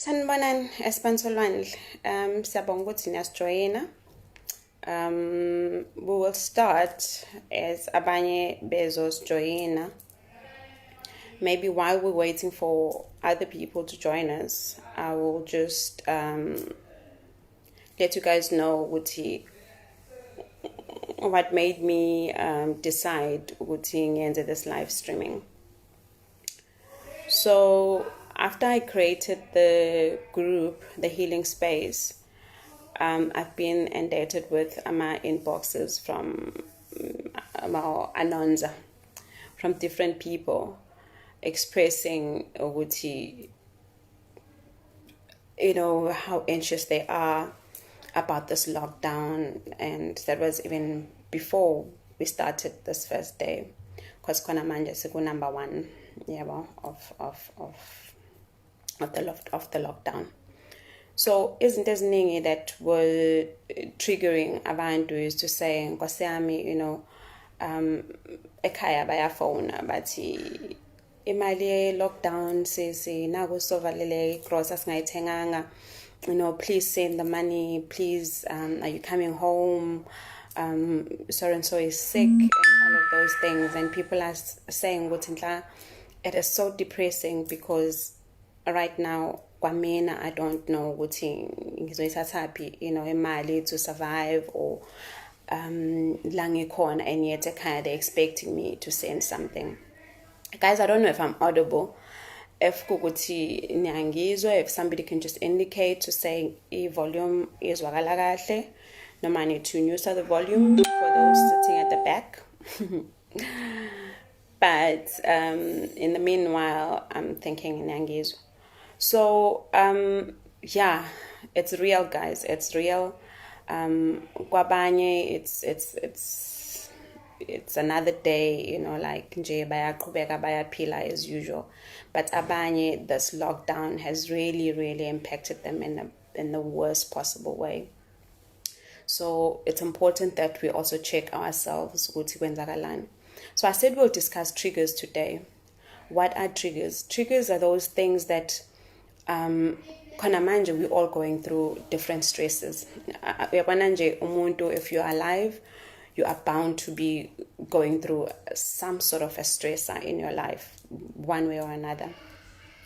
Sanibonani esponsolwandle. Siyabonga ukuthi niyasijoyina. We will start as abanye bezosijoyina. Maybe while we're waiting for other people to join us, I will just let you guys know what made me decide ukuthi ngiyenze this live streaming. So after I created the group, the healing space, I've been inundated with my inboxes from Anonza, from different people expressing how anxious they are about this lockdown, and that was even before we started this first day, because kona manje siku number 1 of the lockdown. So izinto eziningi that were triggering abantu is to say Nkosi yami, ekhaya bayafona bathi imali lockdown sisi naku sovalele gross asingayithenganga, please send the money, please, are you coming home, so and so is sick, and all of those things. And people are saying it is so depressing because right now kwamina I don't know ukuthi ngizoyithathaphi imali to survive, or la ngikhona, and yet ekhaya they're expecting me to send something. Guys, I don't know if I'm audible. If kukuthi niyangizwa, if somebody can just indicate to say volume izwakala kahle, noma I need to reduce the volume for those sitting at the back. But in the meanwhile, I'm thinking niyangizwa. So yeah, it's real, guys. It's real. Kwabanye, it's another day, like nje bayaqhubeka bayaphila as usual. But abanye, this lockdown has really, really impacted them in the worst possible way. So it's important that we also check ourselves ukuthi kwenzakalani. So I said we'll discuss triggers today. What are triggers? Triggers are those things that khona manje we're all going through different stresses. Uyabona nje umuntu, if you're alive, you are bound to be going through some sort of a stressor in your life, one way or another.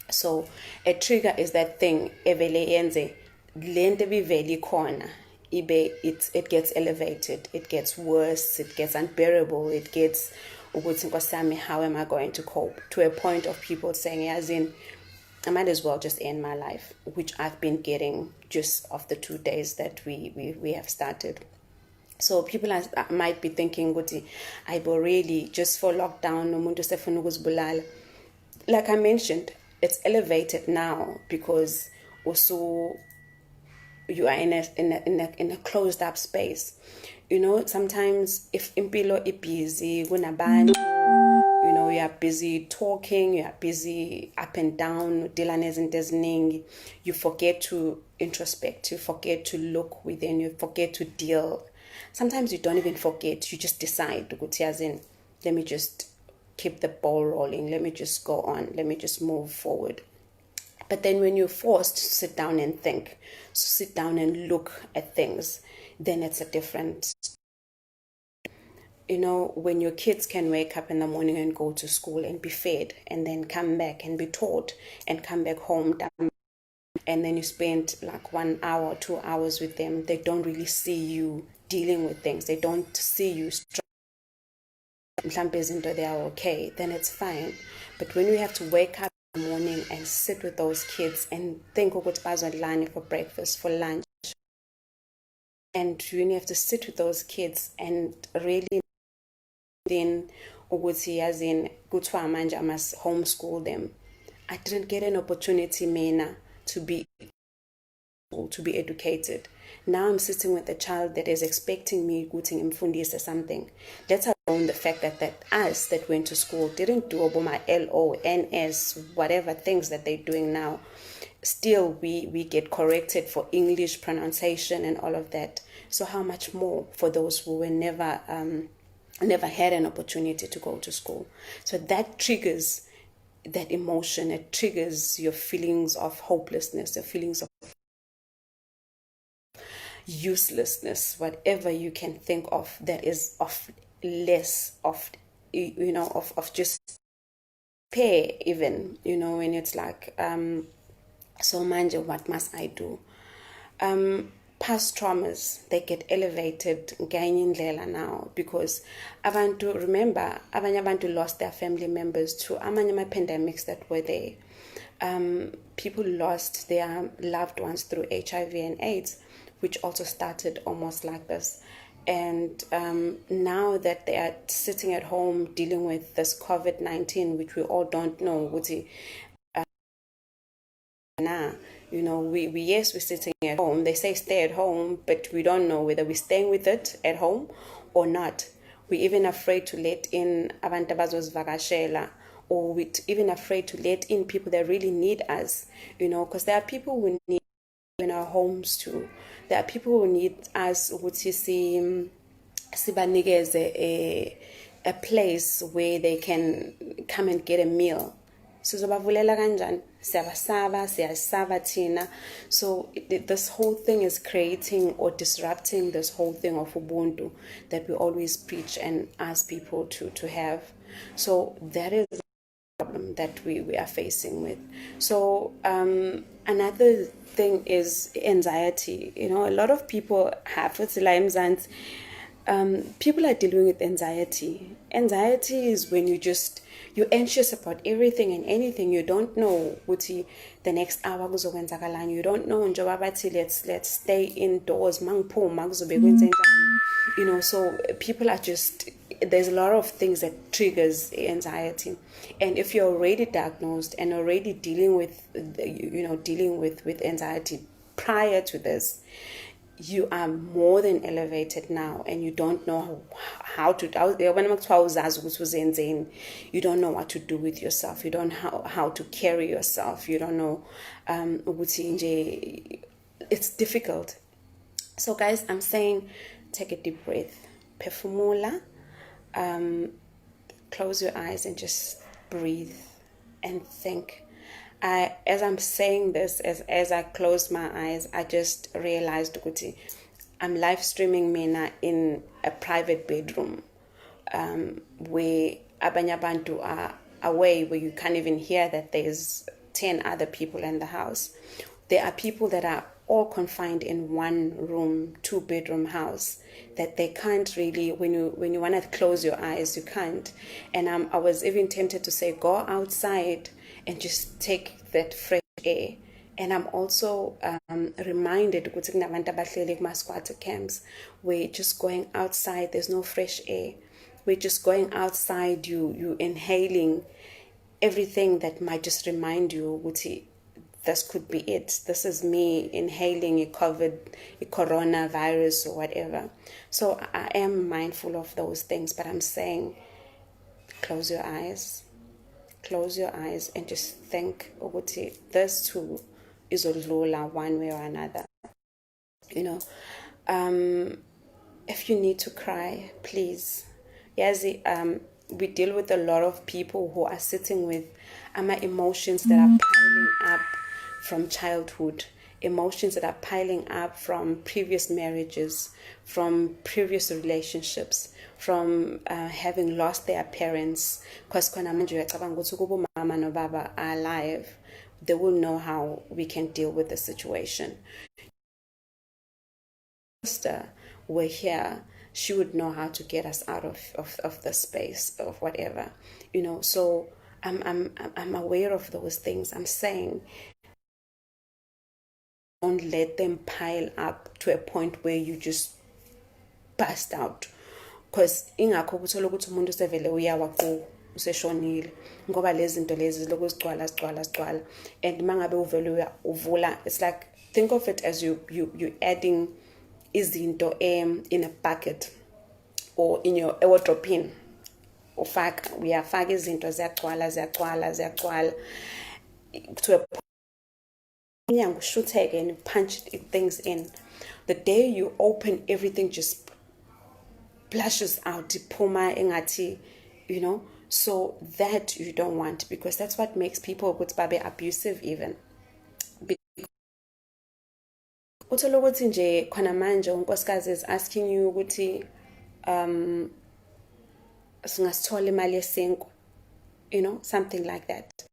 So a trigger is that thing evele yenze lento biveli khona ibe it gets elevated, it gets worse, it gets unbearable, it gets ukuthi Nkosi yami, how am I going to cope, to a point of people saying as in I might as well just end my life, which I've been getting just of the 2 days that we have started. So people might be thinking, I really just for lockdown, umuntu sefuna ukuzibulala. Like I mentioned, it's elevated now because also you are in a closed up space. Sometimes if impilo is busy, kunabantu, you are busy talking, you are busy up and down, you forget to introspect, you forget to look within, you forget to deal. Sometimes you don't even forget, you just decide, let me just keep the ball rolling, let me just go on, let me just move forward. But then when you're forced to sit down and think, sit down and look at things, then it's a different. When your kids can wake up in the morning and go to school and be fed, and then come back and be taught, and come back home, and then you spend like 1 hour, 2 hours with them, they don't really see you dealing with things. They don't see you strong. They are okay, then it's fine. But when you have to wake up in the morning and sit with those kids and think of what's line for breakfast, for lunch, and when you have to sit with those kids and really then as in kuthiwa manje I must homeschool them. I didn't get an opportunity mina to be educated. Now I'm sitting with a child that is expecting me ukuthi ngimfundise something. Let alone the fact that us that went to school didn't do my LO, NS, whatever things that they're doing now. Still we get corrected for English pronunciation and all of that. So how much more for those who were never had an opportunity to go to school. So that triggers that emotion, it triggers your feelings of hopelessness, your feelings of uselessness, whatever you can think of that is of less of, of just pay even, when it's like, so manje, what must I do? Past traumas, they get elevated now because remember, abanye abantu lost their family members to amanye pandemics that were there. People lost their loved ones through HIV and AIDS, which also started almost like this. And now that they are sitting at home dealing with this COVID-19, which we all don't know, we're sitting at home. They say stay at home, but we don't know whether we're staying with it at home or not. We're even afraid to let in abantu abazosivakashela, or we're even afraid to let in people that really need us, because there are people who need in our homes too. There are people who need us ukuthi sibanikeze a place where they can come and get a meal. Sizobavulela kanjani? Siyasaba thina. So this whole thing is creating or disrupting this whole thing of ubuntu that we always preach and ask people to have. So that is problem that we are facing with. So another thing is anxiety. A lot of people have people are dealing with anxiety. Anxiety is when you're anxious about everything and anything. You don't know what the next hour kuzokwenzakalani. You don't know njoba bathi let's stay indoors. So people are just, there's a lot of things that triggers anxiety. And if you're already diagnosed and already dealing with anxiety prior to this, you are more than elevated now, and you don't know how to. You don't know what to do with yourself. You don't know how to carry yourself. You don't know. It's difficult. So, guys, I'm saying, take a deep breath. Perfumula. Close your eyes and just breathe and think. As I'm saying this, as I close my eyes, I just realized ukuthi I'm live streaming mina in a private bedroom, where abanye abantu are away, where you can't even hear that there's 10 other people in the house. There are people that are all confined in one room, 2-bedroom house, that they can't really, when you want to close your eyes, you can't. And I was even tempted to say, go outside and just take that fresh air. And I'm also reminded ukuthi kunabantu abahleli kuma-squatter camps, we're just going outside, there's no fresh air. We're just going outside, you inhaling everything that might just remind you ukuthi this could be it. This is me inhaling a coronavirus or whatever. So I am mindful of those things, but I'm saying, close your eyes and just think, ukuthi this too is odlula one way or another. If you need to cry, please. Yazi, we deal with a lot of people who are sitting with emotions that are piling up from childhood, emotions that are piling up from previous marriages, from previous relationships, from having lost their parents. Because when mama no baba are alive, they will know how we can deal with the situation. Sister were here, she would know how to get us out of the space of whatever, So I'm aware of those things. I'm saying, don't let them pile up to a point where you just burst out. Because ingakho kuthola ukuthi umuntu sevele uyawa ku useshonile ngoba lezi zinto lezi lokho zigcwala and mangabe uvele uvula, it's like, think of it as you adding izinto in a bucket or in your wardrobe. Uyafaka izinto ziyagcwala to a point and you punch things in. The day you open, everything just splashes out, puma engati, So that you don't want, because that's what makes people be abusive even. Uthola ukuthi nje khona manje unkosikazi is asking you ukuthi singasithola imali yesinkwa, something like that.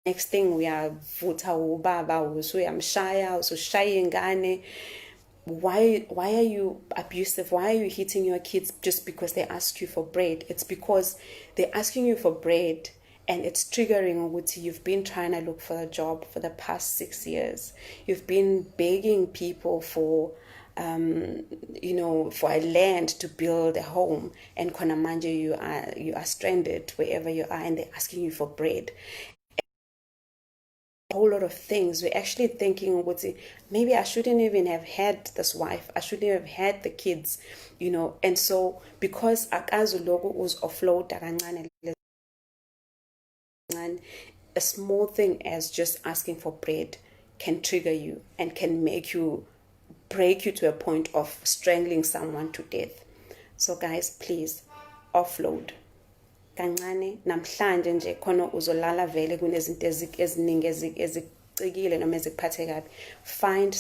Next thing uyavutha ubaba usuyamshaya usushaya ingane. Why are you abusive? Why are you hitting your kids just because they ask you for bread? It's because they're asking you for bread and it's triggering what you've been trying to look for a job for the past 6 years. You've been begging people for for a land to build a home, and Konamanje, you are stranded wherever you are and they're asking you for bread. Whole lot of things. We're actually thinking, maybe I shouldn't even have had this wife, I shouldn't have had the kids, and so because akazu logo was offload, a small thing as just asking for bread can trigger you and can break you to a point of strangling someone to death. So guys, please offload kancane. Namhlanje nje khona uzolala vele kunezinto eziningi ezicikile noma ezikuphathe kabi. Find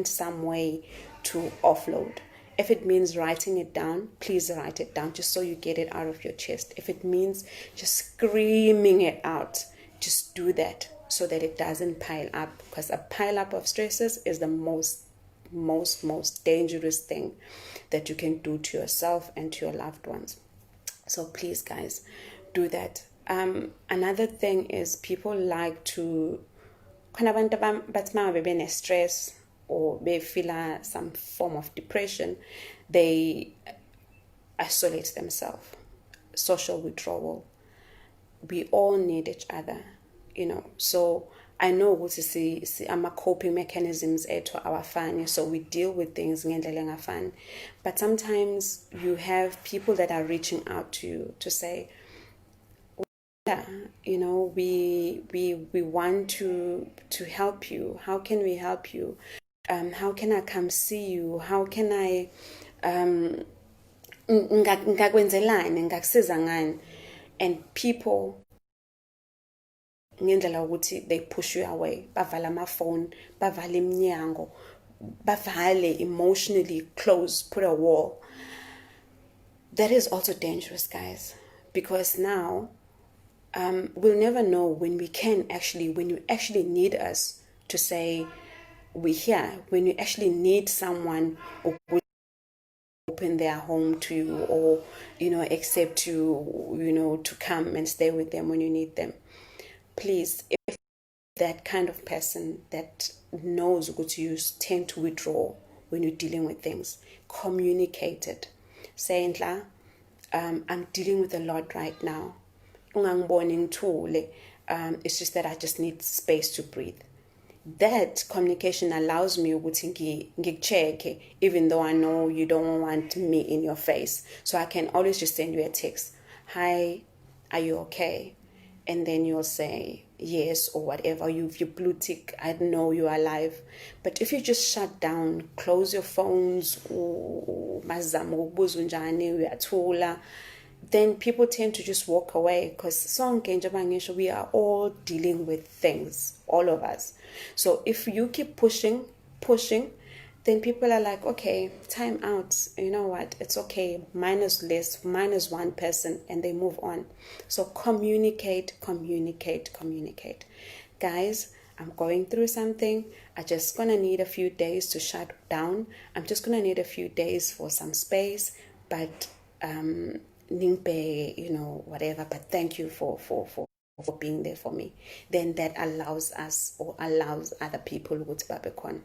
some way to offload. If it means writing it down, please write it down just so you get it out of your chest. If it means just screaming it out, just do that so that it doesn't pile up, because a pile up of stresses is the most dangerous thing that you can do to yourself and to your loved ones. So please, guys, do that. Another thing is people like to stress or they feel some form of depression, they isolate themselves. Social withdrawal. We all need each other, So I know what to see ama coping mechanisms to our fun, so we deal with things ngendlela fun. But sometimes you have people that are reaching out to you to say, we want to help you. How can we help you? How can I come see you? How can I ngakwenzelani, ngakusiza ngani? And people ngendlela ukuthi they push you away, bavala amafoni, bavala iminyango, bavale emotionally, close, put a wall. That is also dangerous, guys, because now we'll never know when you actually need us to say we're here, when you actually need someone who will open their home to you, or accept you, to come and stay with them when you need them. Please, if that kind of person that knows what you tend to withdraw when you're dealing with things, communicate it. Say, Ndla, I'm dealing with a lot right now. It's just that I just need space to breathe. That communication allows me to check, even though I know you don't want me in your face. So I can always just send you a text. Hi, are you okay? And then you'll say yes or whatever. You blue tick, I know you're alive. But if you just shut down, close your phones, then people tend to just walk away, because we are all dealing with things, all of us. So if you keep pushing, then people are like, okay, time out. You know what? It's okay. Minus one person, and they move on. So communicate. Guys, I'm going through something. I'm just going to need a few days to shut down. I'm just going to need a few days for some space. But, whatever. But thank you for being there for me. Then that allows us, or allows other people to babekon.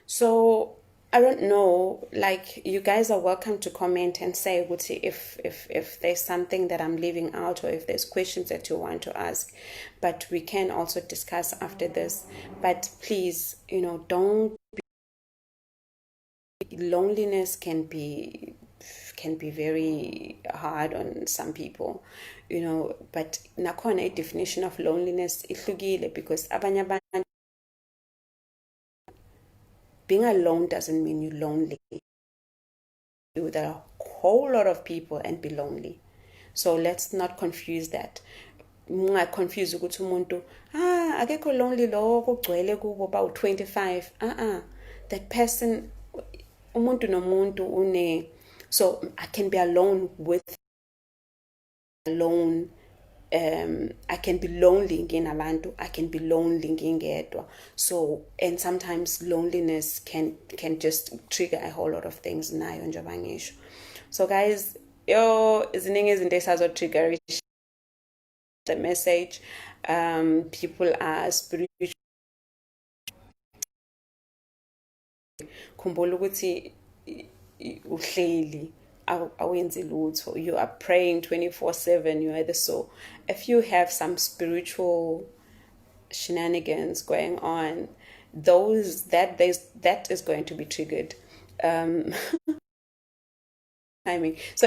So I don't know, like, you guys are welcome to comment and say if there's something that I'm leaving out, or if there's questions that you want to ask. But we can also discuss after this. But please, don't loneliness can be very hard on some people, but nakhona a definition of loneliness ihlukile, because abanye abantu, being alone doesn't mean you're lonely. With a whole lot of people and be lonely. So let's not confuse that. Ungaconfuse ukuthi umuntu akekho lonely lo kugcwele kubo ba 25. That person, umuntu nomuntu une, so I can be alone with alone. I can be lonely nginabantu, I can be lonely ngingedwa. So, and sometimes loneliness can just trigger a whole lot of things nayo njengoba ngisho. So guys, ziningi izinto esazo-trigger the message. People are spiritual. Khumbula ukuthi uhleli awenzi lutho. You are praying 24/7. You either so. If you have some spiritual shenanigans going on, that is going to be triggered. Timing. So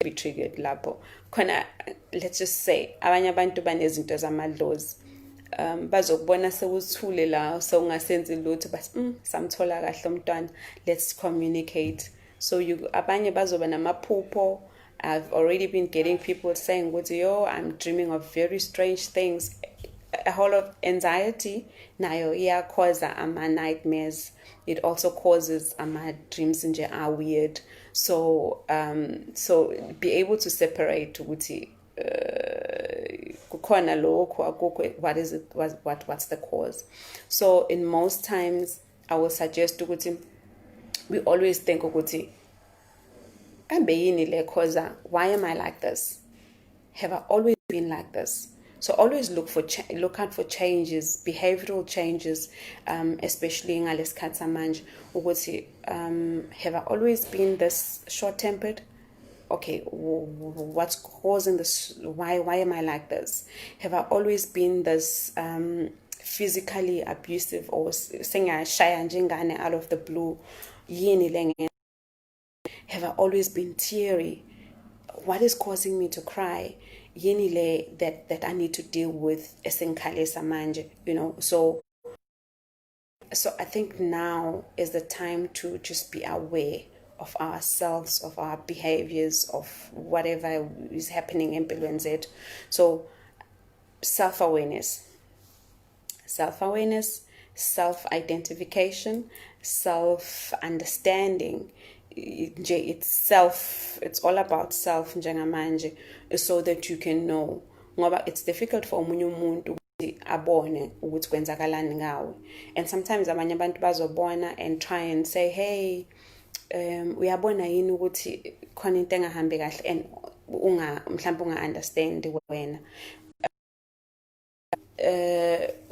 be triggered lapho. Khona, let's just say abanye abantu banezinto zamadlozi. Bazokubona sewuthule la sewungasenzi lutho but samthola kahle umntwana, let's communicate. So abanye bazoba namaphupho. I've already been getting people saying, I'm dreaming of very strange things. A whole lot of anxiety nayo causes ama nightmares. It also causes ama dreams nje are weird. So be able to separate ukuthi kukhona lokho, what is it, what's the cause. So in most times I will suggest ukuthi we always think ukuthi kambe yini le cause, why am I like this? Have I always been like this? So always look out for changes, behavioral changes, especially in ngalesikhathi samanje ukuthi have I always been this short-tempered? Okay, what's causing this? Why am I like this? Have I always been this physically abusive, or sengashaya njengane out of the blue? Yini le? Have I always been teary? What is causing me to cry? Yini le that I need to deal with esenkhalisa manje, So I think now is the time to just be aware of ourselves, of our behaviors, of whatever is happening in empilweni zethu. So self-awareness, self-identification, self-understanding. It's all about self njengamanje, so that you can know. Ngoba it's difficult for omunye umuntu ukuthi abone ukuthi kwenzakalani ngawe, and sometimes abanye abantu bazobona and try and say, hey, uyabona yini ukuthi khona into engahambi kahle, and mhlawumbe unga-understand wena.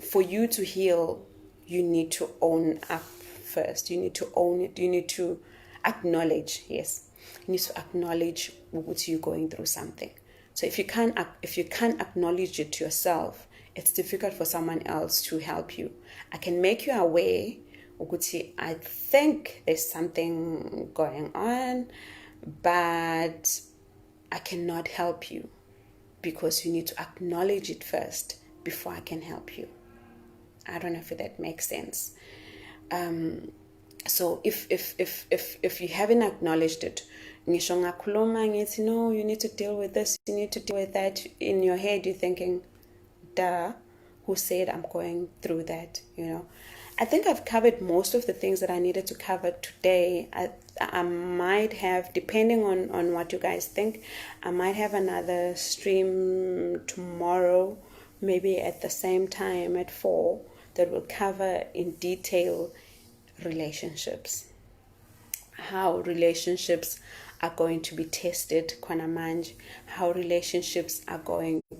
For you to heal, you need to own up first. You need to own it. You need to acknowledge. Yes, you need to acknowledge what you're going through something. So if you can't acknowledge it to yourself, it's difficult for someone else to help you. I can make you aware. I think there's something going on, but I cannot help you because you need to acknowledge it first before I can help you. I don't know if that makes sense. So if you haven't acknowledged it, no, you need to deal with this, you need to deal with that. In your head, you're thinking, duh, who said I'm going through that? I think I've covered most of the things that I needed to cover today. I might have, depending on what you guys think, I might have another stream tomorrow, maybe at the same time at 4, that will cover in detail relationships. How relationships are going to be tested, kwanamanje. How relationships are going to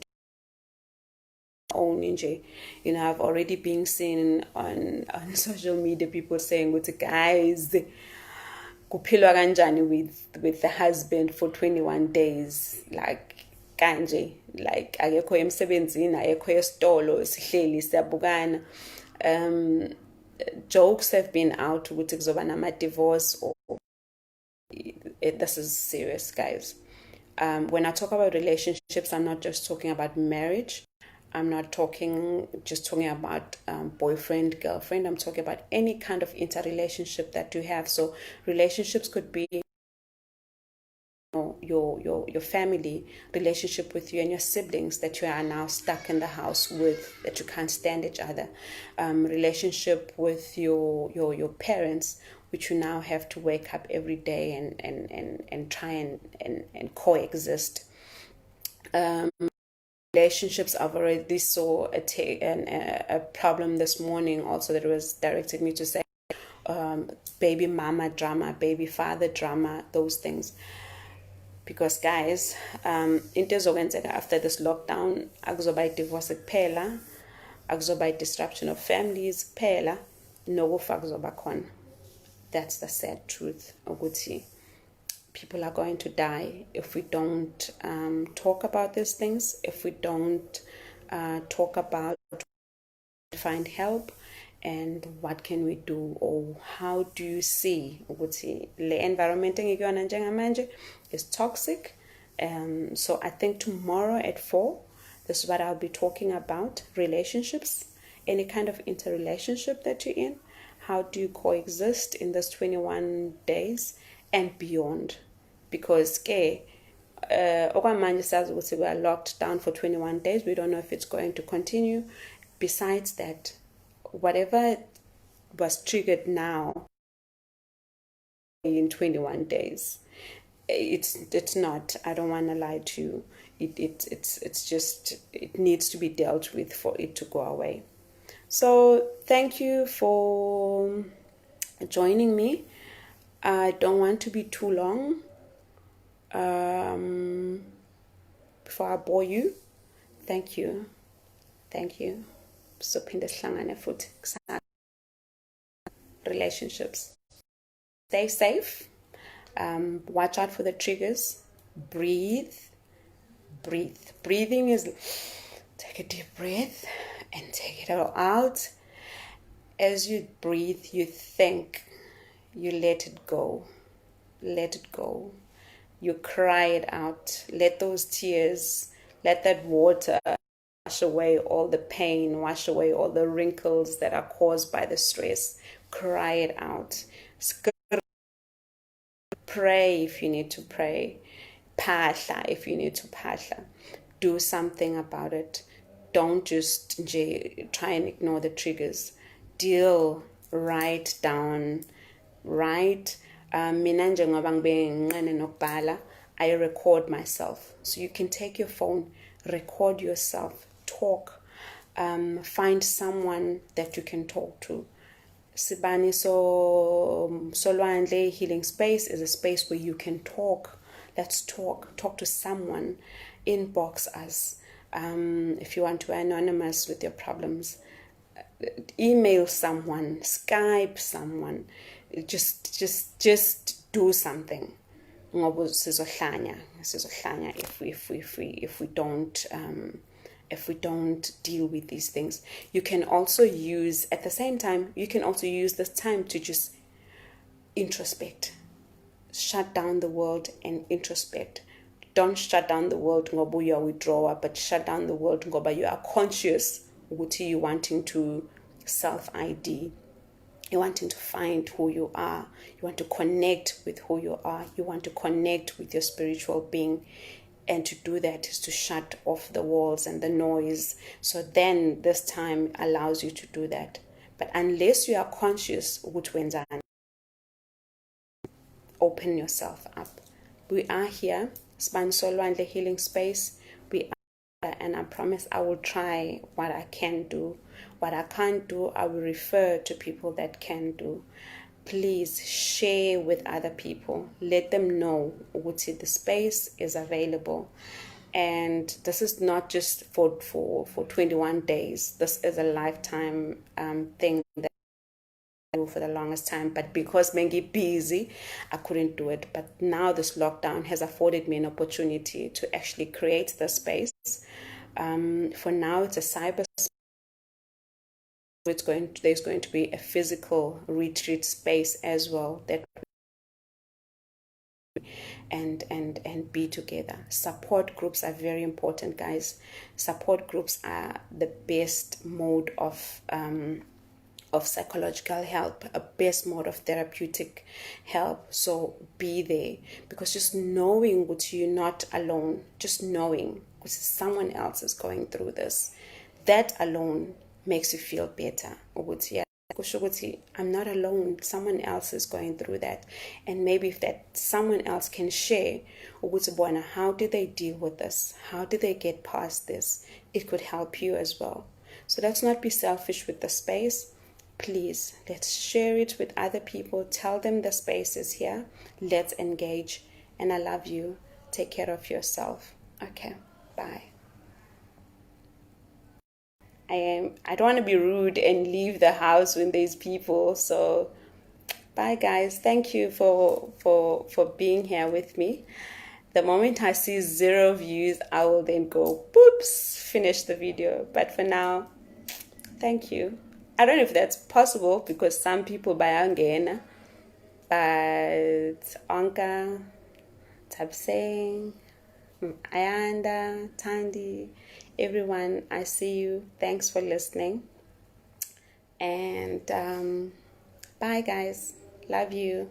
own nje. I've already been seen on social media people saying, guys, kuphilwa kanjani with the husband for 21 days, like kanje, like akekho emsebenzini, akekho esitolo, sihleli siyabukana. Jokes have been out ukuthi kuzoba nama-divorce, or this is serious, guys. When I talk about relationships, I'm not just talking about marriage. I'm not just talking about boyfriend, girlfriend. I'm talking about any kind of interrelationship that you have. So relationships could be your your family, relationship with you and your siblings that you are now stuck in the house with, that you can't stand each other, relationship with your parents, which you now have to wake up every day and try and coexist. Relationships, I've already saw a problem this morning also that was directed me to say, baby mama drama, baby father drama, those things. Because guys, into ezokwenzeka after this lockdown, akuzoba divorce kuphela, akuzoba disruption of families kuphela, nokufa kuzoba khona. That's the sad truth. Ukuthi people are going to die if we don't talk about these things, if we don't talk about find help, and what can we do, or how do you see ukuthi le environment engikuyona njengamanje is toxic. So I think tomorrow at 4, this is what I'll be talking about: relationships, any kind of interrelationship that you're in. How do you coexist in those 21 days and beyond? Because okwamanje sazi ukuthi we are locked down for 21 days. We don't know if it's going to continue. Besides that, whatever was triggered now in 21 days, it's not, I don't want to lie to you, it's just, it needs to be dealt with for it to go away. So thank you for joining me. I don't want to be too long before I bore you. Thank you. So relationships. Stay safe. Watch out for the triggers. Breathe. Breathing is, take a deep breath and take it all out. As you breathe, you think, you let it go. You cry it out. Let those tears, let that water wash away all the pain, wash away all the wrinkles that are caused by the stress. Cry it out. Pray if you need to pray. Phahla if you need to phahla. Do something about it. Don't just try and ignore the triggers. Deal, write down, write. Mina njengoba ngibenqene nokubhala, I record myself. So you can take your phone, record yourself, talk, find someone that you can talk to. Sibani Solwandle Healing Space is a space where you can talk. Let's talk to someone. Inbox us. If you want to be anonymous with your problems, email someone, Skype someone. Just do something. Ngoba sizohlanya if we don't deal with these things. You can also use, at the same time, you can also use this time to just introspect. Shut down the world and introspect. Don't shut down the world ngoba you are withdrawer, but shut down the world ngoba you are conscious ukuthi you wanting to self-ID. You're wanting to find who you are. You want to connect with who you are. You want to connect with your spiritual being. And to do that is to shut off the walls and the noise. So then this time allows you to do that. But unless you are conscious, open yourself up. We are here, Solwandle Healing Space. We are, and I promise I will try what I can do. What I can't do, I will refer to people that can do. Please share with other people. Let them know what the space is available. And this is not just for 21 days. This is a lifetime thing that I do for the longest time. But because I'm busy, I couldn't do it. But now this lockdown has afforded me an opportunity to actually create the space. For now, it's a cyber space. There's going to be a physical retreat space as well that and be together. Support groups are very important, guys. Support groups are the best mode of of psychological help, a best mode of therapeutic help. So be there, because just knowing that you're not alone, just knowing because someone else is going through this, that alone makes you feel better. I'm not alone, someone else is going through that. And maybe if that someone else can share how do they deal with this, how do they get past this, it could help you as well. So let's not be selfish with the space. Please, let's share it with other people. Tell them the space is here. Let's engage. And I love you. Take care of yourself. Okay, bye. I don't want to be rude and leave the house when there's people. So bye guys. Thank you for being here with me. The moment I see 0 views, I will then go boops, finish the video. But for now, thank you. I don't know if that's possible because some people bayangena, but Anka, Tabseng, Ayanda, Tandi, everyone, I see you. Thanks for listening. And bye guys. Love you.